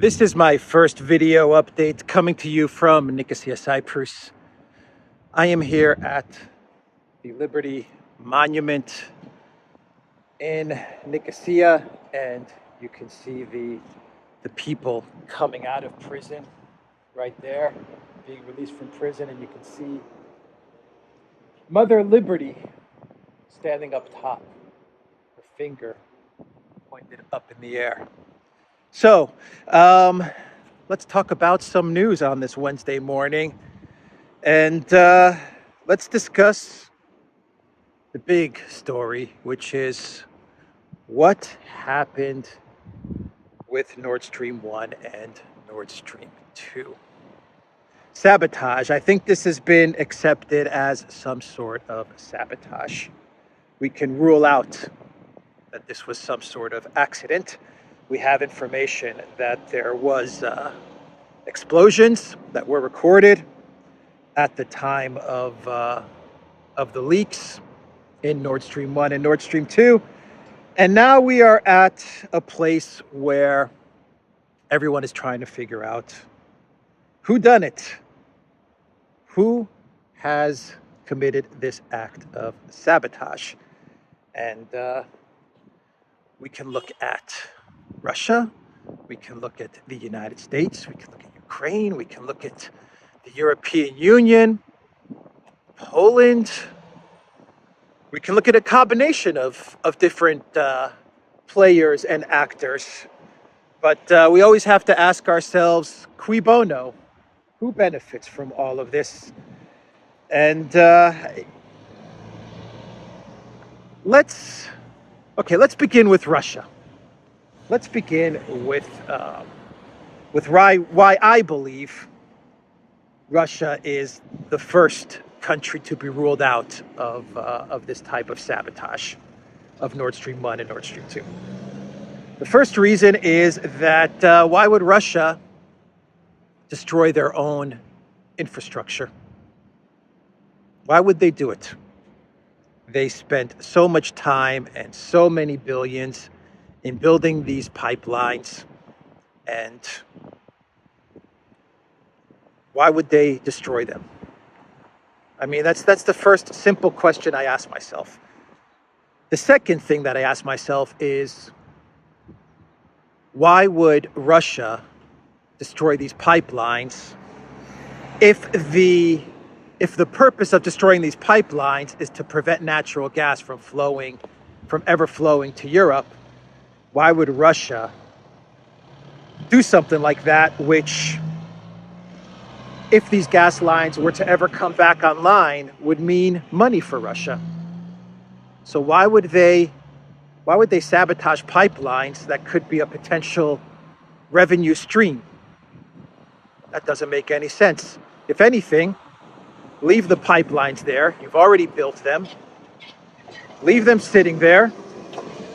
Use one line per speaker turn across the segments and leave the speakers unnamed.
This is my first video update coming to you from Nicosia, Cyprus. I am here at the Liberty Monument in Nicosia, and you can see the people coming out of prison right there, being released from prison, and you can see Mother Liberty standing up top, her finger pointed up in the air. So, let's talk about some news on this Wednesday morning, and let's discuss the big story, which is what happened with Nord Stream 1 and Nord Stream 2. Sabotage. I think this has been accepted as some sort of sabotage. We can rule out that this was some sort of accident. We have information that there was explosions that were recorded at the time of the leaks in Nord Stream 1 and Nord Stream 2. And now we are at a place where everyone is trying to figure out who done it. Who has committed this act of sabotage? And we can look at Russia, we can look at the United States, we can look at Ukraine, we can look at the European Union, Poland. We can look at a combination of different players and actors. But we always have to ask ourselves, cui bono? Who benefits from all of this? And let's begin with Russia. Let's begin with why I believe Russia is the first country to be ruled out of this type of sabotage of Nord Stream 1 and Nord Stream 2. The first reason is that why would Russia destroy their own infrastructure? Why would they do it? They spent so much time and so many billions in building these pipelines, and why would they destroy them? I mean, that's the first simple question I ask myself. The second thing that I ask myself is, why would Russia destroy these pipelines if the purpose of destroying these pipelines is to prevent natural gas from ever flowing to Europe? Why would Russia do something like that, which, if these gas lines were to ever come back online, would mean money for Russia? So why would they sabotage pipelines that could be a potential revenue stream? That doesn't make any sense. If anything, leave the pipelines there. You've already built them. Leave them sitting there.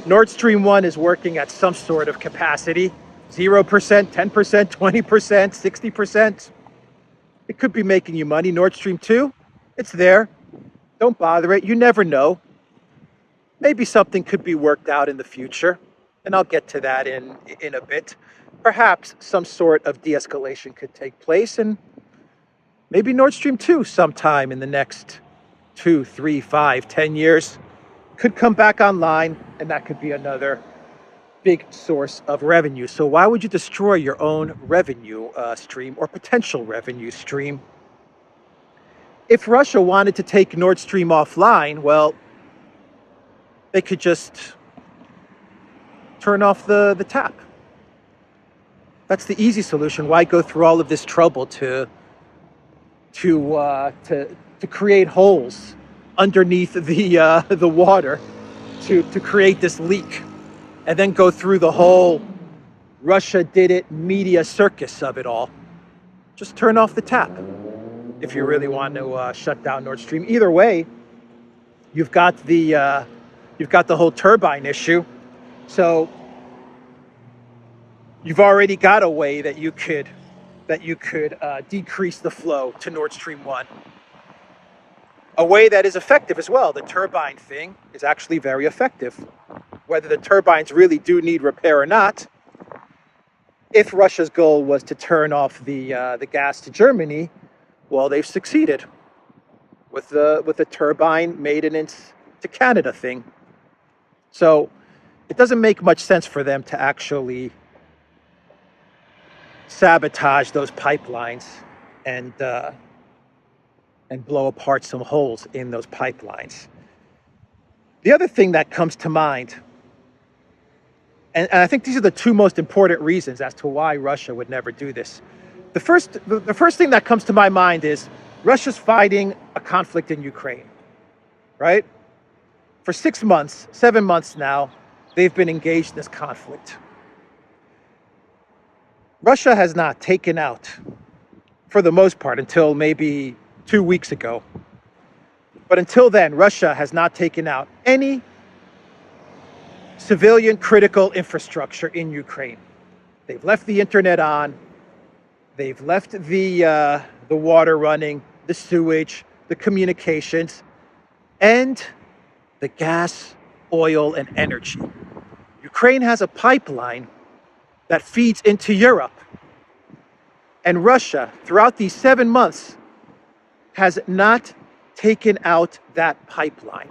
Nord Stream 1 is working at some sort of capacity, 0%, 10%, 20%, 60%. It could be making you money. Nord Stream 2, it's there. Don't bother it. You never know. Maybe something could be worked out in the future, and I'll get to that in a bit. Perhaps some sort of de-escalation could take place, and maybe Nord Stream 2 sometime in the next 2, 3, 5, 10 years could come back online, and that could be another big source of revenue. So why would you destroy your own revenue stream or potential revenue stream? If Russia wanted to take Nord Stream offline, well, they could just turn off the tap. That's the easy solution. Why go through all of this trouble to create holes underneath the water to create this leak, and then go through the whole Russia did it media circus of it all? Just turn off the tap if you really want to shut down Nord Stream. Either way, you've got the whole turbine issue. So you've already got a way that you could decrease the flow to Nord Stream 1. A way that is effective as well. The turbine thing is actually very effective. Whether the turbines really do need repair or not, if Russia's goal was to turn off the gas to Germany, well, they've succeeded with the turbine maintenance to Canada thing. So it doesn't make much sense for them to actually sabotage those pipelines and blow apart some holes in those pipelines. The other thing that comes to mind, and I think these are the two most important reasons as to why Russia would never do this. The first thing that comes to my mind is Russia's fighting a conflict in Ukraine, right? For 6 months, 7 months now, they've been engaged in this conflict. Russia has not taken out, for the most part, until maybe 2 weeks ago. But until then, Russia has not taken out any civilian critical infrastructure in Ukraine. They've left the internet on. They've left the water running, the sewage, the communications, and the gas, oil, and energy. Ukraine has a pipeline that feeds into Europe. And Russia, throughout these 7 months, has not taken out that pipeline.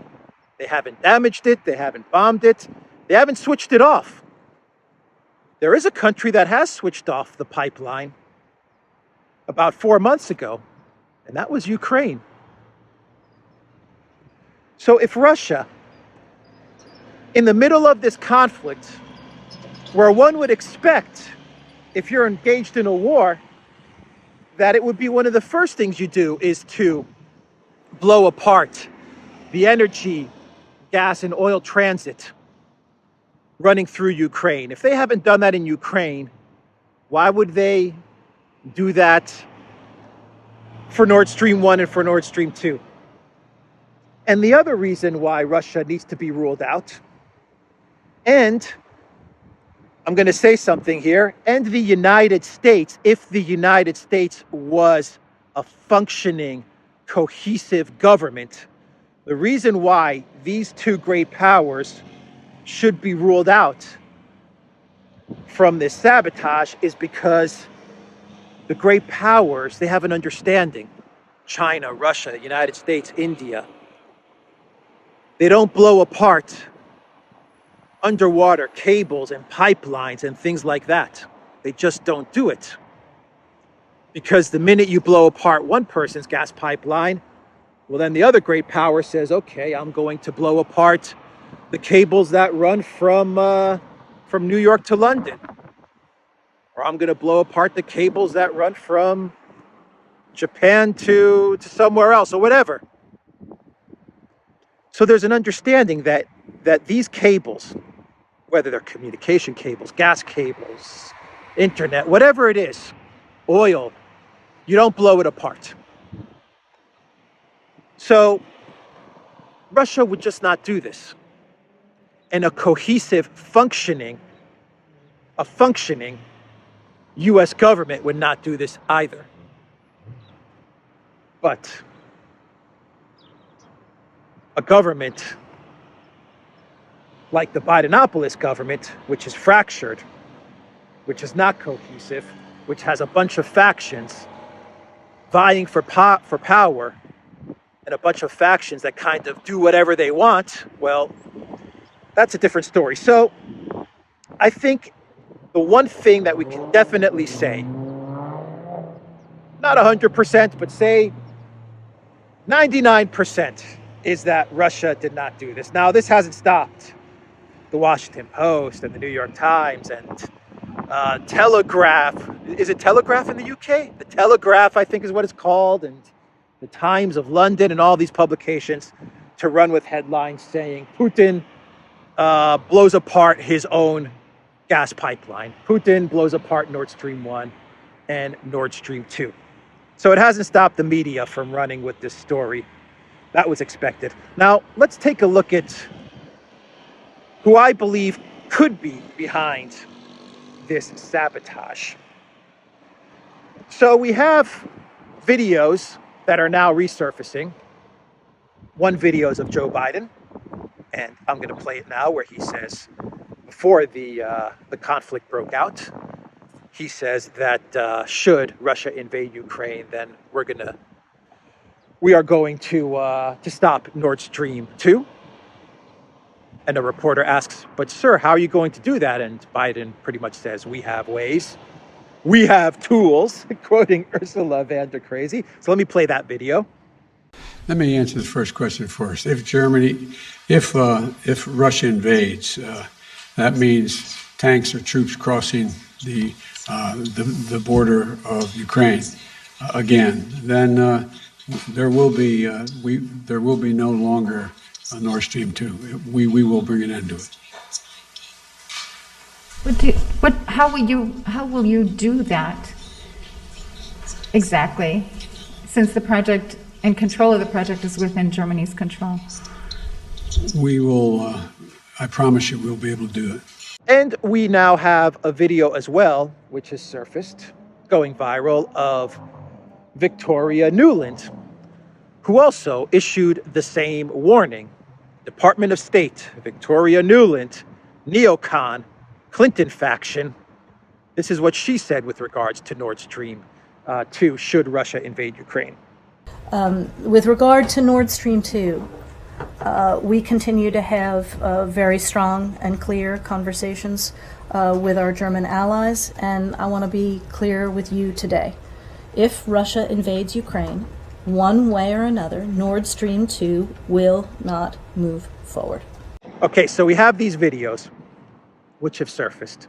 They haven't damaged it. They haven't bombed it. They haven't switched it off. There is a country that has switched off the pipeline about 4 months ago, and that was Ukraine. So if Russia, in the middle of this conflict, where one would expect, if you're engaged in a war, that it would be one of the first things you do is to blow apart the energy, gas, and oil transit running through Ukraine. If they haven't done that in Ukraine, why would they do that for Nord Stream 1 and for Nord Stream 2? And the other reason why Russia needs to be ruled out, and I'm going to say something here, and the United States, if the United States was a functioning, cohesive government, the reason why these two great powers should be ruled out from this sabotage is because the great powers, they have an understanding. China, Russia, the United States, India. They don't blow apart underwater cables and pipelines and things like that. They just don't do it. Because the minute you blow apart one person's gas pipeline, well, then the other great power says, okay, I'm going to blow apart the cables that run from New York to London. Or I'm going to blow apart the cables that run from Japan to somewhere else, or whatever. So there's an understanding that these cables, whether they're communication cables, gas cables, internet, whatever it is, oil, you don't blow it apart. So Russia would just not do this. And a cohesive, functioning U.S. government would not do this either. But a government like the Bidenopolis government, which is fractured, which is not cohesive, which has a bunch of factions vying for power, and a bunch of factions that kind of do whatever they want, well, that's a different story. So I think the one thing that we can definitely say, not 100%, but say 99%, is that Russia did not do this. Now, this hasn't stopped the Washington Post and the New York Times and Telegraph. Is it Telegraph in the UK? The Telegraph, I think, is what it's called, and the Times of London and all these publications to run with headlines saying Putin blows apart his own gas pipeline. Putin blows apart Nord Stream 1 and Nord Stream 2. So it hasn't stopped the media from running with this story. That was expected. Now, let's take a look at who I believe could be behind this sabotage. So we have videos that are now resurfacing. One video is of Joe Biden, and I'm going to play it now, where he says, before the conflict broke out, he says that should Russia invade Ukraine, then we are going to stop Nord Stream 2. And a reporter asks, but sir, how are you going to do that? And Biden pretty much says, we have ways. We have tools, quoting Ursula von der Crazy. So let me play that video.
Let me answer the first question first. If Russia invades, that means tanks or troops crossing the border of Ukraine again. Then there will be no longer a Nord Stream 2. We will bring an end to it.
How will you do that exactly, since the project and control of the project is within Germany's control?
We will, I promise you, we'll be able to do it.
And we now have a video as well, which has surfaced, going viral, of Victoria Nuland, who also issued the same warning. Department of State, Victoria Nuland, neocon, Clinton faction. This is what she said with regards to Nord Stream 2, should Russia invade Ukraine.
With regard to Nord Stream 2, we continue to have very strong and clear conversations with our German allies, and I want to be clear with you today. If Russia invades Ukraine, one way or another, Nord Stream 2 will not move forward.
Okay, so we have these videos which have surfaced,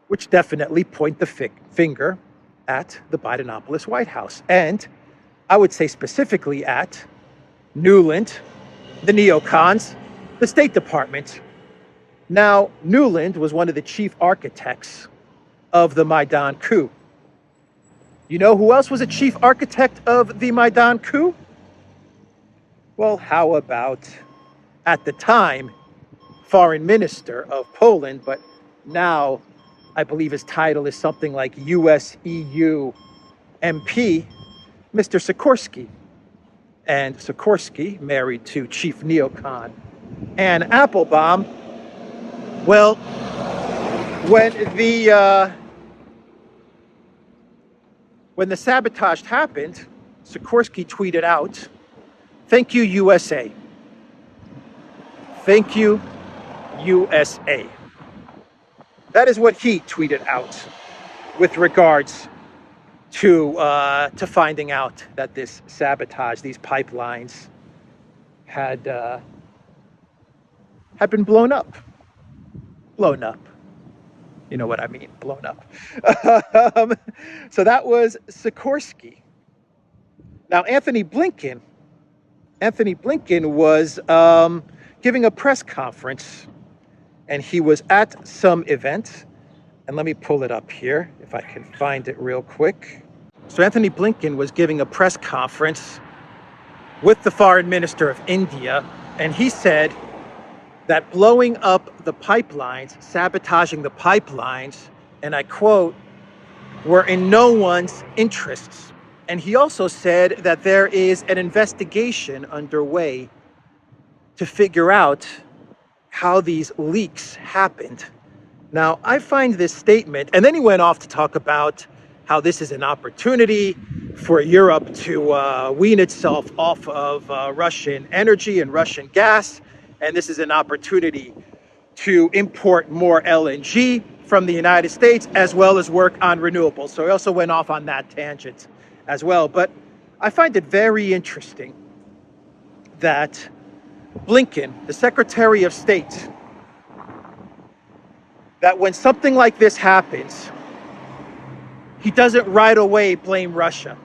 which definitely point the finger at the Bidenopolis White House. And I would say specifically at Nuland, the neocons, the State Department. Now, Nuland was one of the chief architects of the Maidan coup. You know who else was a chief architect of the Maidan coup? Well, how about, at the time, foreign minister of Poland, but now I believe his title is something like US-EU MP, Mr. Sikorsky. And Sikorsky, married to chief neocon Anne Applebaum. Well, when the sabotage happened, Sikorsky tweeted out, "Thank you, USA. Thank you, USA." That is what he tweeted out with regards to finding out that this sabotage, these pipelines, had been blown up. Blown up. You know what I mean, blown up. So that was Sikorsky. Now, Anthony Blinken was giving a press conference, and he was at some event. And let me pull it up here, if I can find it real quick. So Anthony Blinken was giving a press conference with the foreign minister of India, and he said that blowing up the pipelines, sabotaging the pipelines, and I quote, were in no one's interests. And he also said that there is an investigation underway to figure out how these leaks happened. Now, I find this statement, and then he went off to talk about how this is an opportunity for Europe to wean itself off of Russian energy and Russian gas, and this is an opportunity to import more LNG from the United States, as well as work on renewables. So he also went off on that tangent as well. But I find it very interesting that Blinken, the Secretary of State, that when something like this happens, he doesn't right away blame Russia.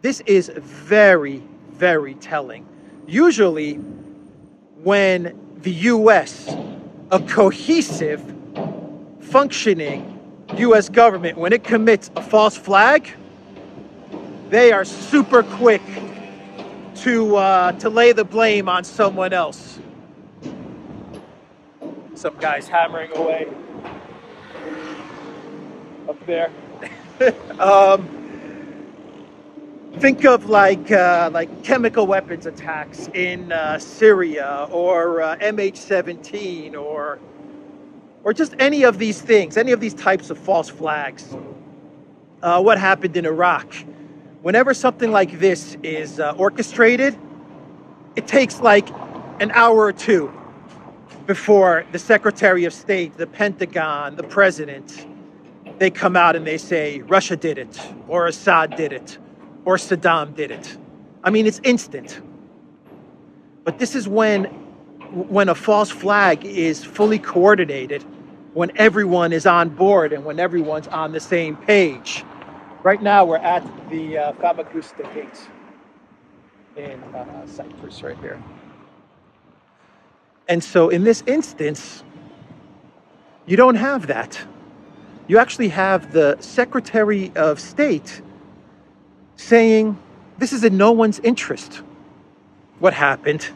This is very, very telling. Usually, when the US, a cohesive, functioning US government, when it commits a false flag, they are super quick to lay the blame on someone else. Some guy's hammering away up there. Think of like chemical weapons attacks in Syria, or MH17, or or just any of these things, any of these types of false flags. What happened in Iraq? Whenever something like this is orchestrated, it takes like an hour or two before the Secretary of State, the Pentagon, the President, they come out and they say, Russia did it, or Assad did it, or Saddam did it. I mean, it's instant. But this is when a false flag is fully coordinated, when everyone is on board and when everyone's on the same page. Right now, we're at the Famagusta Gate in Cyprus right here. And so in this instance, you don't have that. You actually have the Secretary of State saying, this is in no one's interest, what happened,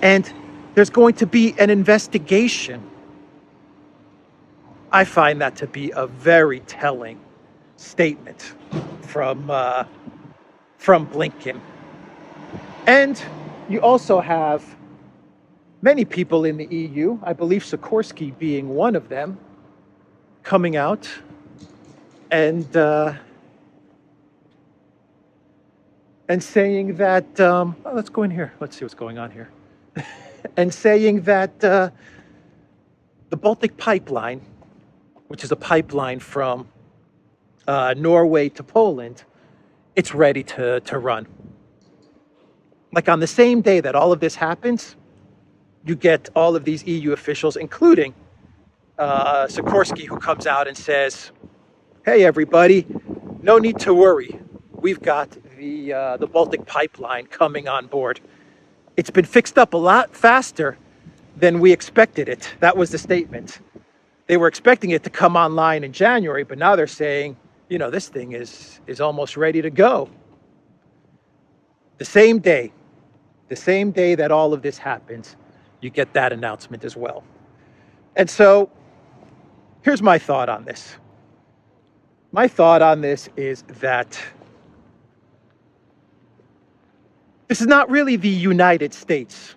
and there's going to be an investigation. I find that to be a very telling statement from Blinken. And you also have many people in the EU, I believe Sikorsky being one of them, coming out and saying that, let's go in here, let's see what's going on here, and saying that the Baltic pipeline, which is a pipeline from Norway to Poland, it's ready to run. Like on the same day that all of this happens, you get all of these EU officials, including Sikorsky, who comes out and says, hey, everybody, no need to worry. We've got the Baltic pipeline coming on board. It's been fixed up a lot faster than we expected it. That was the statement. They were expecting it to come online in January, but now they're saying, you know, this thing is almost ready to go. The same day that all of this happens, you get that announcement as well. And so here's my thought on this. My thought on this is that this is not really the United States.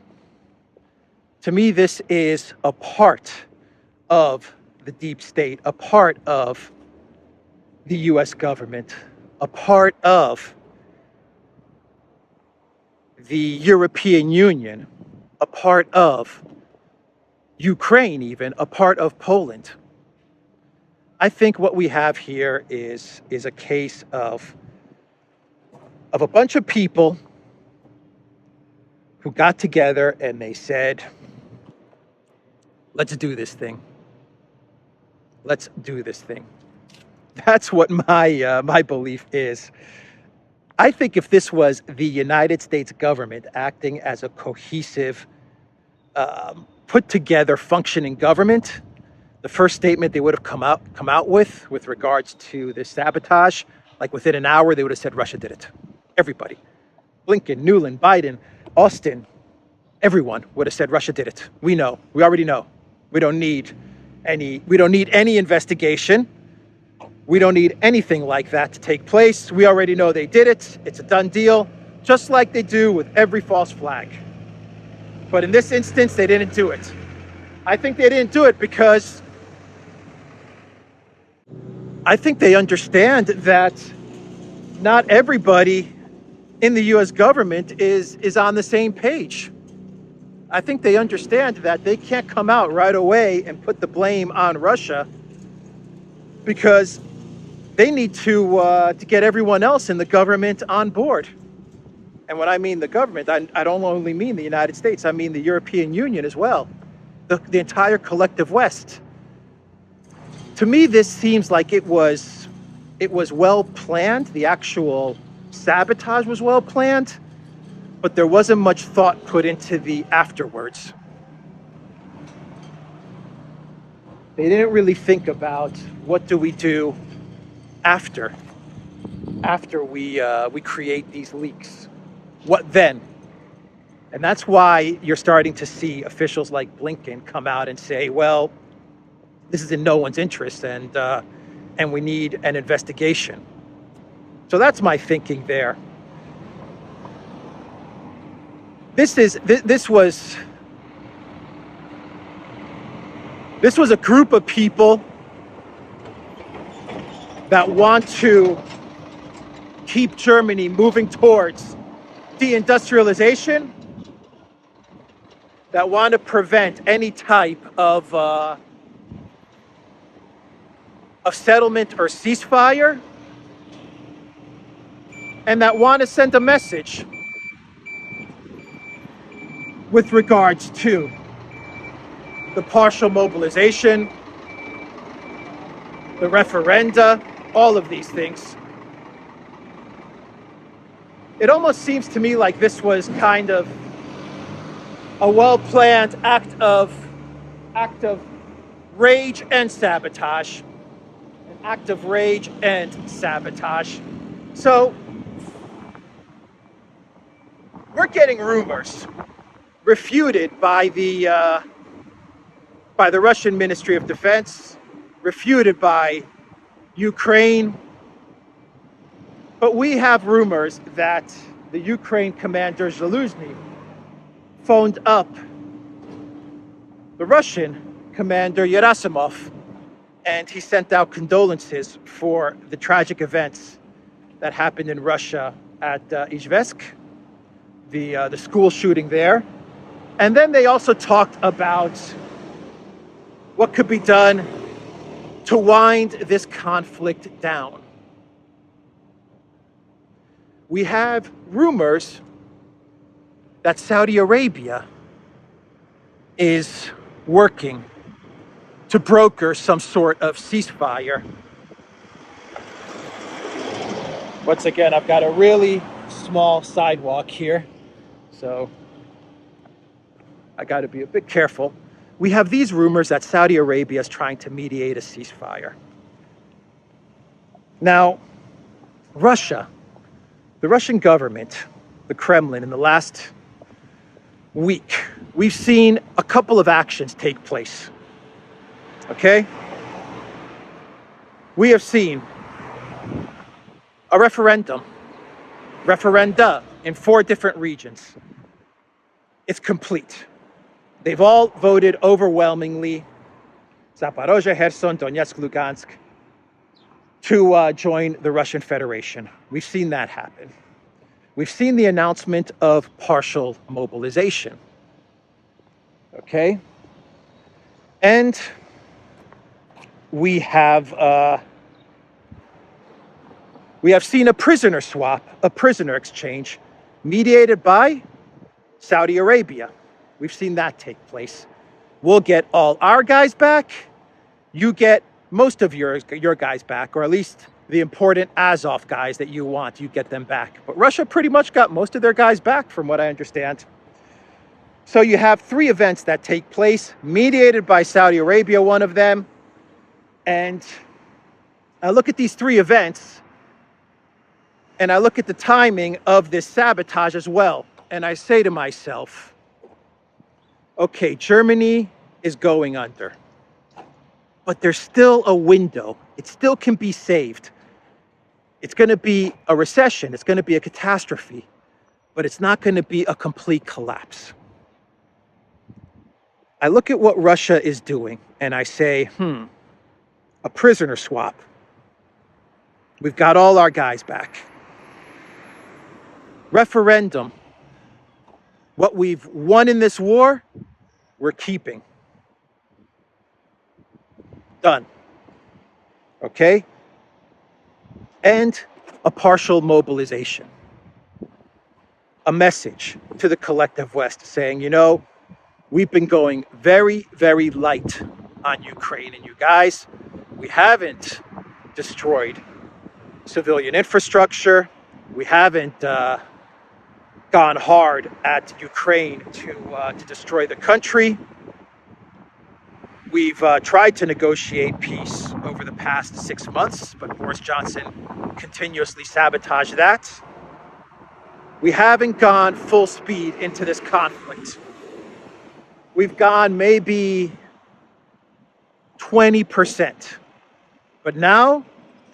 To me, this is a part of the deep state, a part of the US government, a part of the European Union, a part of Ukraine even, a part of Poland. I think what we have here is a case of a bunch of people who got together and they said, let's do this thing. Let's do this thing. That's what my belief is. I think if this was the United States government acting as a cohesive, put together, functioning government, the first statement they would have come out with regards to this sabotage, like within an hour, they would have said Russia did it. Everybody, Blinken, Newland, Biden, Austin, everyone would have said Russia did it. We know. We already know. We don't need any investigation. We don't need anything like that to take place. We already know they did it. It's a done deal, just like they do with every false flag. But in this instance, they didn't do it. I think they didn't do it because I think they understand that not everybody in the US government is on the same page. I think they understand that they can't come out right away and put the blame on Russia because they need to get everyone else in the government on board. And when I mean the government, I don't only mean the United States, I mean the European Union as well, the entire collective West. To me, this seems like it was well planned. The actual sabotage was well planned, but there wasn't much thought put into the afterwards. They didn't really think about what do we do after we create these leaks. What then? And that's why you're starting to see officials like Blinken come out and say, well, this is in no one's interest and we need an investigation. So that's my thinking there. This was This was a group of people that want to keep Germany moving towards deindustrialization, that want to prevent any type of settlement or ceasefire, and that want to send a message with regards to the partial mobilization, the referenda, all of these things. It almost seems to me like this was kind of a well-planned act of rage and sabotage. An act of rage and sabotage. So we're getting rumors refuted by the Russian Ministry of Defense, refuted by Ukraine. But we have rumors that the Ukraine commander Zaluzny phoned up the Russian commander Gerasimov, and he sent out condolences for the tragic events that happened in Russia at Izhevsk, the school shooting there. And then they also talked about what could be done to wind this conflict down. We have rumors that Saudi Arabia is working to broker some sort of ceasefire. Once again, I've got a really small sidewalk here, so I got to be a bit careful. We have these rumors that Saudi Arabia is trying to mediate a ceasefire. Now, Russia, the Russian government, the Kremlin, in the last week, we've seen a couple of actions take place. Okay? We have seen a referenda in 4 different regions. It's complete. They've all voted overwhelmingly, Sabotage, Kherson, Donetsk, Lugansk, to join the Russian Federation. We've seen that happen. We've seen the announcement of partial mobilization. Okay? And we have seen a prisoner swap, a prisoner exchange, mediated by Saudi Arabia. We've seen that take place. We'll get all our guys back. You get most of your guys back, or at least the important Azov guys that you want, you get them back. But Russia pretty much got most of their guys back, from what I understand. So you have 3 events that take place, mediated by Saudi Arabia, one of them. And I look at these 3 events, and I look at the timing of this sabotage as well. And I say to myself, okay, Germany is going under, but there's still a window. It still can be saved. It's going to be a recession. It's going to be a catastrophe, but it's not going to be a complete collapse. I look at what Russia is doing and I say, a prisoner swap. We've got all our guys back. Referendum. What we've won in this war, we're keeping. Done. Okay? And a partial mobilization. A message to the collective West saying, you know, we've been going very, very light on Ukraine. And you guys, we haven't destroyed civilian infrastructure. We haven't gone hard at Ukraine to destroy the country. We've tried to negotiate peace over the past 6 months, but Boris Johnson continuously sabotaged that. We haven't gone full speed into this conflict. We've gone maybe 20%. But now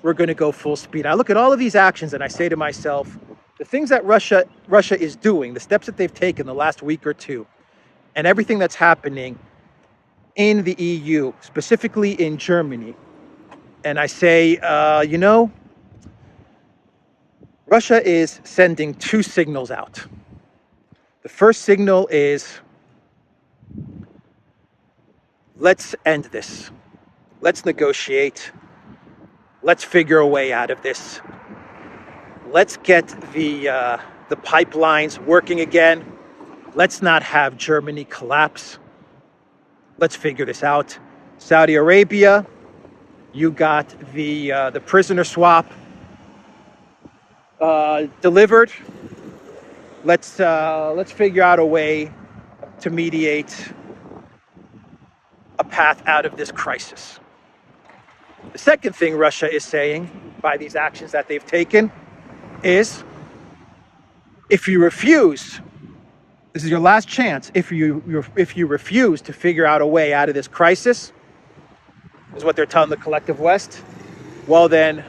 we're going to go full speed. I look at all of these actions and I say to myself, the things that Russia is doing, the steps that they've taken the last week or two, and everything that's happening, in the EU, specifically in Germany, and I say, Russia is sending two signals out. The first signal is, let's end this. Let's negotiate. Let's figure a way out of this. Let's get the pipelines working again. Let's not have Germany collapse. Let's figure this out. Saudi Arabia, you got the prisoner swap delivered. Let's figure out a way to mediate a path out of this crisis. The second thing Russia is saying by these actions that they've taken is, if you refuse, this is your last chance. If you refuse to figure out a way out of this crisis, is what they're telling the collective West, well then,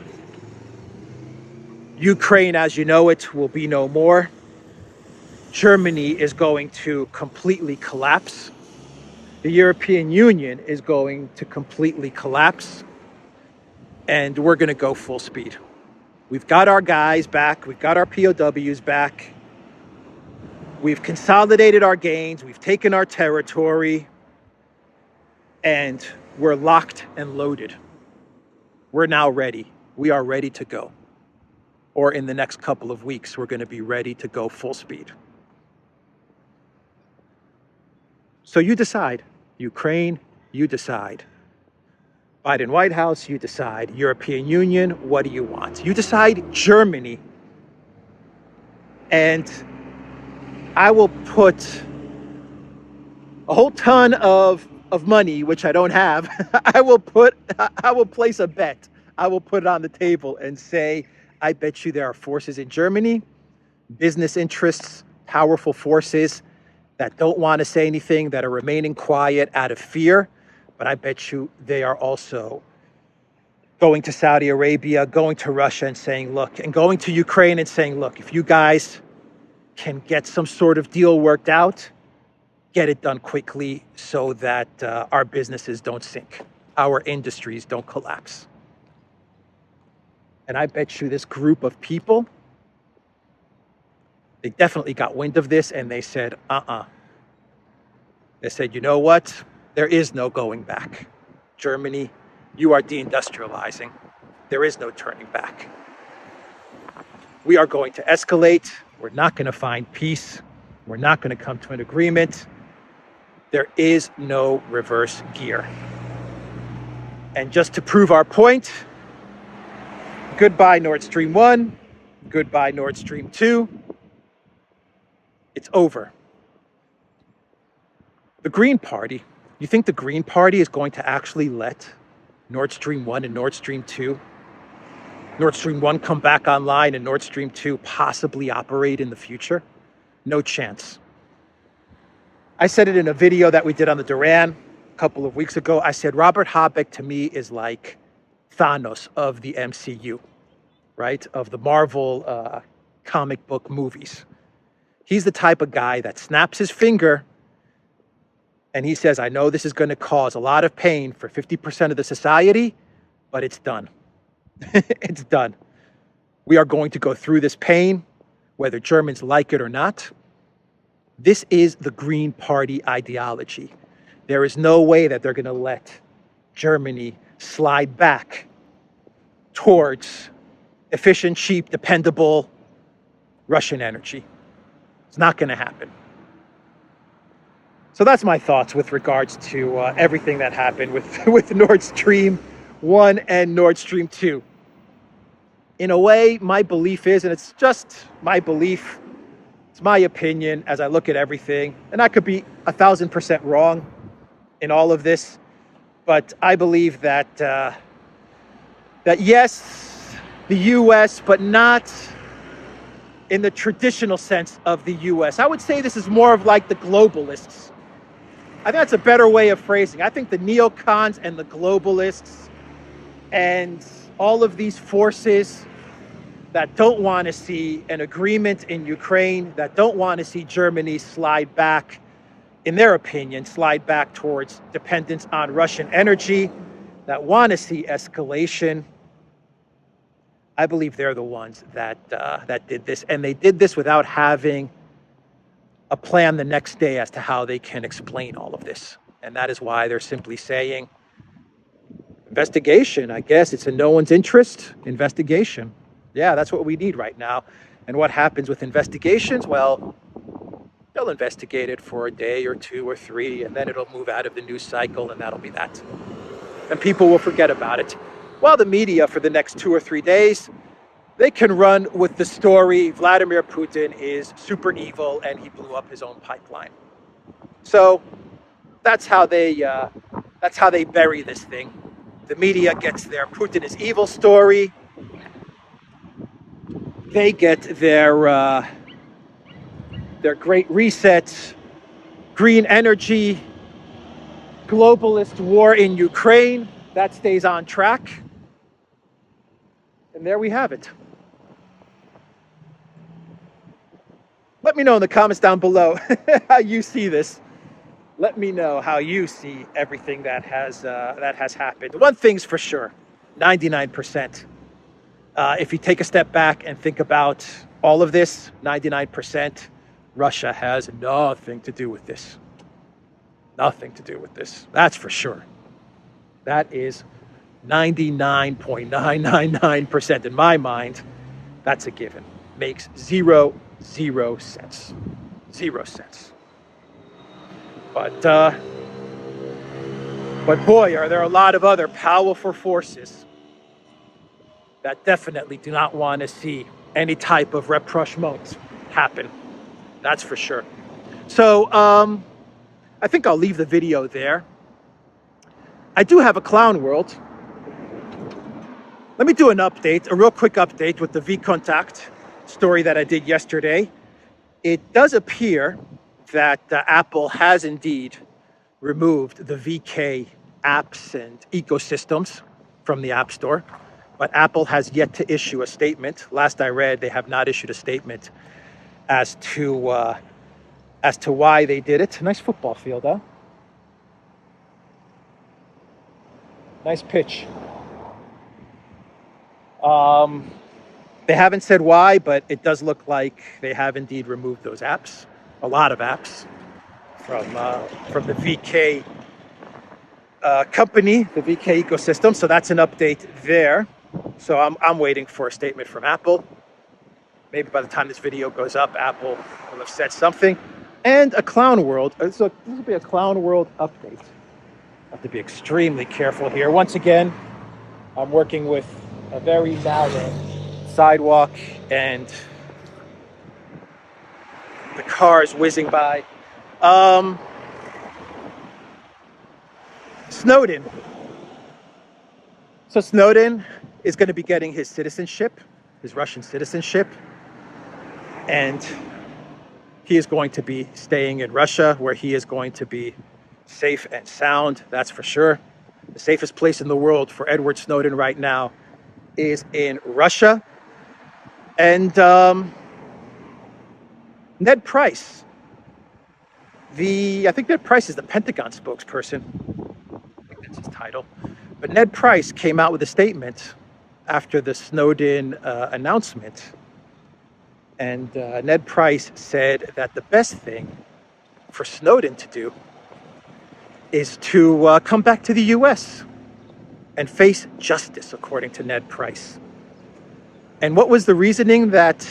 Ukraine as you know it will be no more. Germany is going to completely collapse. The European Union is going to completely collapse. And we're going to go full speed. We've got our guys back. We've got our POWs back. We've consolidated our gains. We've taken our territory. And we're locked and loaded. We're now ready. We are ready to go. Or in the next couple of weeks, we're going to be ready to go full speed. So you decide. Ukraine, you decide. Biden White House, you decide. European Union, what do you want? You decide Germany. And I will put a whole ton of money, which I don't have. I will place a bet. I will put it on the table and say, I bet you there are forces in Germany, business interests, powerful forces that don't want to say anything, that are remaining quiet out of fear. But I bet you they are also going to Saudi Arabia, going to Russia and saying, look, and going to Ukraine and saying, look, if you guys can get some sort of deal worked out, get it done quickly so that our businesses don't sink, our industries don't collapse. And I bet you this group of people, they definitely got wind of this and they said, They said, you know what? There is no going back. Germany, you are deindustrializing. There is no turning back. We are going to escalate. We're not going to find peace. We're not going to come to an agreement. There is no reverse gear. And just to prove our point, goodbye Nord Stream 1, goodbye Nord Stream 2. It's over. The Green Party, you think the Green Party is going to actually let Nord Stream 1 and Nord Stream 2, Nord Stream 1 come back online and Nord Stream 2 possibly operate in the future? No chance. I said it in a video that we did on the Duran a couple of weeks ago. I said Robert Habeck to me is like Thanos of the MCU, right? Of the Marvel comic book movies. He's the type of guy that snaps his finger and he says, I know this is going to cause a lot of pain for 50% of the society, but it's done. It's done. We are going to go through this pain, whether Germans like it or not. This is the Green Party ideology. There is no way that they're going to let Germany slide back towards efficient, cheap, dependable Russian energy. It's not going to happen. So that's my thoughts with regards to everything that happened with Nord Stream 1 and Nord Stream 2. In a way, my belief is, and it's just my belief, it's my opinion as I look at everything, and I could be 1,000% wrong in all of this, but I believe that yes, the U.S., but not in the traditional sense of the U.S. I would say this is more of like the globalists. I think that's a better way of phrasing. I think the neocons and the globalists and all of these forces that don't want to see an agreement in Ukraine, that don't want to see Germany slide back in their opinion, slide back towards dependence on Russian energy, that want to see escalation. I believe they're the ones that did this, and they did this without having a plan the next day as to how they can explain all of this. And that is why they're simply saying, investigation, I guess. It's in no one's interest. Investigation. Yeah, that's what we need right now. And what happens with investigations? Well, they'll investigate it for a day or two or three, and then it'll move out of the news cycle, and that'll be that. And people will forget about it. While the media, for the next 2 or 3 days, they can run with the story, Vladimir Putin is super evil and he blew up his own pipeline. So that's how they bury this thing. The media gets their Putin is evil story. They get their Great Reset, green energy, globalist war in Ukraine. That stays on track. And there we have it. Let me know in the comments down below how you see this. Let me know how you see everything that has happened. One thing's for sure, 99%. If you take a step back and think about all of this, 99%, Russia has nothing to do with this. Nothing to do with this. That's for sure. That is 99.999% in my mind. That's a given. Makes zero sense. 0 cents. But boy, are there a lot of other powerful forces that definitely do not want to see any type of rapprochement happen. That's for sure. So I think I'll leave the video there. I do have a clown world. Let me do an update, a real quick update with the V-Contact story that I did yesterday. It does appear that Apple has indeed removed the VK apps and ecosystems from the App Store, but Apple has yet to issue a statement. Last I read, they have not issued a statement as to why they did it. Nice football field, huh? Nice pitch. They haven't said why, but it does look like they have indeed removed those apps, a lot of apps from the VK company, the VK ecosystem. So that's an update there. So I'm waiting for a statement from Apple. Maybe by the time this video goes up, Apple will have said something. And a clown world. So this will be a clown world update. I have to be extremely careful here. Once again, I'm working with a very narrow sidewalk and the cars whizzing by. Snowden. So Snowden is going to be getting his citizenship, his Russian citizenship, and he is going to be staying in Russia, where he is going to be safe and sound, that's for sure. The safest place in the world for Edward Snowden right now is in Russia. And Ned Price, I think Ned Price is the Pentagon spokesperson. I think that's his title. But Ned Price came out with a statement after the Snowden announcement. And Ned Price said that the best thing for Snowden to do is to come back to the U.S. and face justice, according to Ned Price. And what was the reasoning that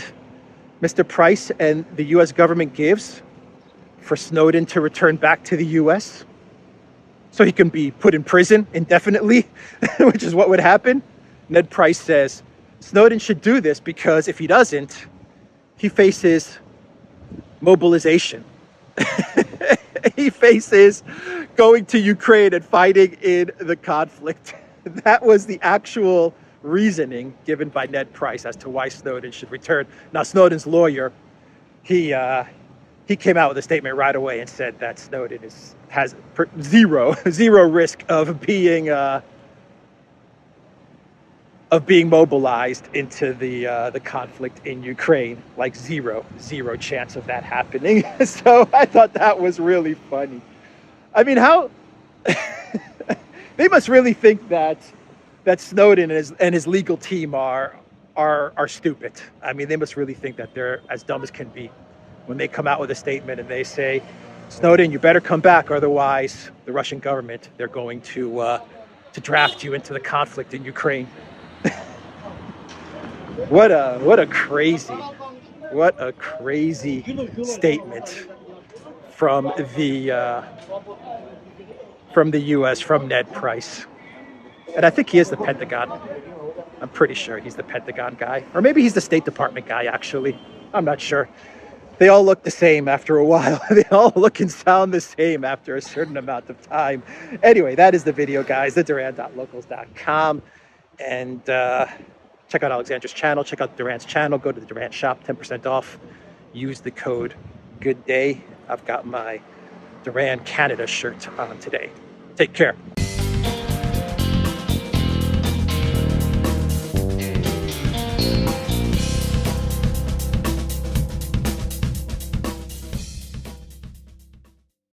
Mr. Price and the U.S. government gives for Snowden to return back to the U.S.? So he can be put in prison indefinitely, which is what would happen. Ned Price says Snowden should do this because if he doesn't, he faces mobilization. He faces going to Ukraine and fighting in the conflict. That was the actual reasoning given by Ned Price as to why Snowden should return. Now, Snowden's lawyer, he came out with a statement right away and said that Snowden has zero risk of being of being mobilized into the conflict in Ukraine. Like zero chance of that happening. So I thought that was really funny. I mean, how they must really think that Snowden and his legal team are stupid. I mean, they must really think that they're as dumb as can be when they come out with a statement and they say, Snowden, you better come back, otherwise the Russian government, they're going to draft you into the conflict in Ukraine. What a crazy statement from the U.S., from Ned Price. And I think he is the Pentagon. I'm pretty sure he's the Pentagon guy. Or maybe he's the State Department guy, actually. I'm not sure. They all look the same after a while. They all look and sound the same after a certain amount of time. Anyway, that is the video, guys. theduran.locals.com. And check out Alexandra's channel. Check out Duran's channel. Go to the Duran shop, 10% off. Use the code GOODDAY. I've got my Duran Canada shirt on today. Take care.